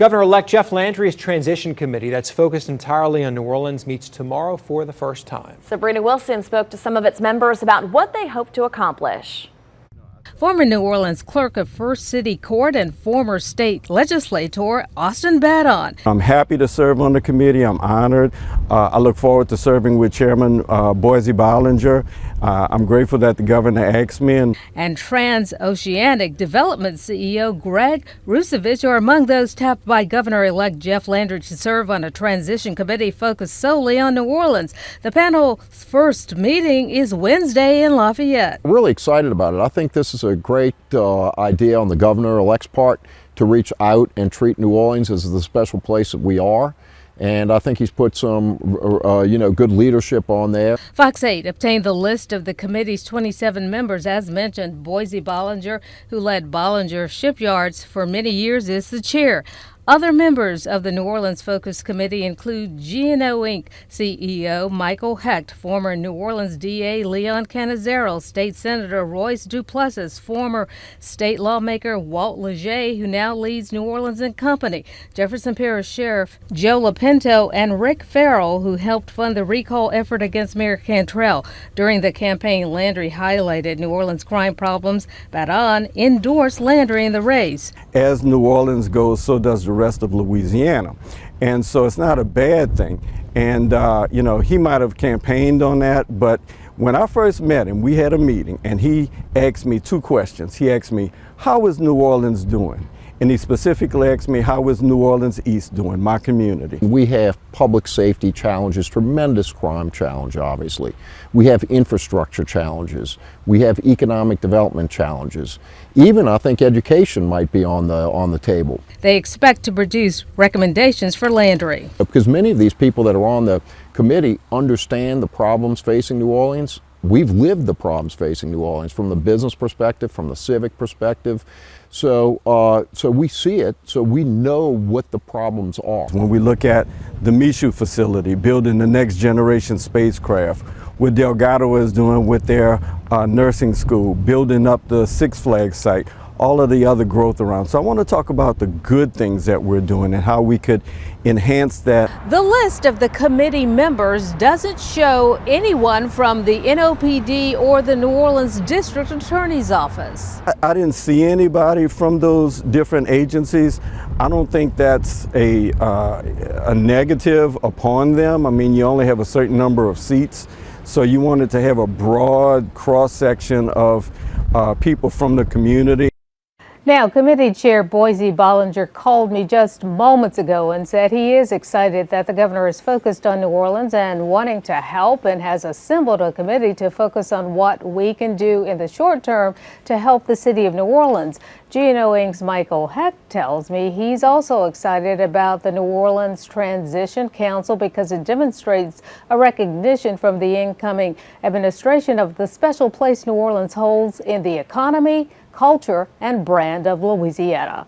Governor Elect Jeff Landry's transition committee that's focused entirely on New Orleans meets tomorrow for the first time. Sabrina Wilson spoke to some of its members about what they hope to accomplish. Former New Orleans clerk of First City Court and former state legislator Austin Badon. I'm happy to serve on the committee. I'm honored. I look forward to serving with Chairman Boise Bollinger. I'm grateful that the governor asked me. And Transoceanic Development CEO Greg Rusevich are among those tapped by Governor-elect Jeff Landry to serve on a transition committee focused solely on New Orleans. The panel's first meeting is Wednesday in Lafayette. I'm really excited about it. I think this is a great idea on the governor-elect's part to reach out and treat New Orleans as the special place that we are. And I think he's put some, good leadership on there. Fox 8 obtained the list of the committee's 27 members. As mentioned, Boise Bollinger, who led Bollinger Shipyards for many years, is the chair. Other members of the New Orleans Focus Committee include G&O Inc. CEO Michael Hecht, former New Orleans DA Leon Canizero, State Senator Royce Duplessis, former state lawmaker Walt Leger, who now leads New Orleans and Company, Jefferson Parish Sheriff Joe Lapinto, and Rick Farrell, who helped fund the recall effort against Mayor Cantrell. During the campaign, Landry highlighted New Orleans crime problems. Badon endorsed Landry in the race. As New Orleans goes, so does the rest of Louisiana. And so it's not a bad thing. And, he might have campaigned on that, but when I first met him, we had a meeting and he asked me two questions. He asked me, how is New Orleans doing? And he specifically asked me, how is New Orleans East doing, my community? We have public safety challenges, tremendous crime challenge, obviously. We have infrastructure challenges. We have economic development challenges. Even, I think, education might be on the table. They expect to produce recommendations for Landry. Because many of these people that are on the committee understand the problems facing New Orleans. We've lived the problems facing New Orleans from the business perspective, from the civic perspective. So we see it, so we know what the problems are. When we look at the Michoud facility, building the next generation spacecraft, what Delgado is doing with their nursing school, building up the Six Flags site, all of the other growth around. So I want to talk about the good things that we're doing and how we could enhance that. The list of the committee members doesn't show anyone from the NOPD or the New Orleans District Attorney's Office. I didn't see anybody from those different agencies. I don't think that's a negative upon them. I mean, you only have a certain number of seats. So you wanted to have a broad cross-section of people from the community. Now, Committee Chair Boise Bollinger called me just moments ago and said he is excited that the governor is focused on New Orleans and wanting to help, and has assembled a committee to focus on what we can do in the short term to help the city of New Orleans. G&O Inc.'s Michael Hecht tells me he's also excited about the New Orleans Transition Council because it demonstrates a recognition from the incoming administration of the special place New Orleans holds in the economy, culture, and brand of Louisiana.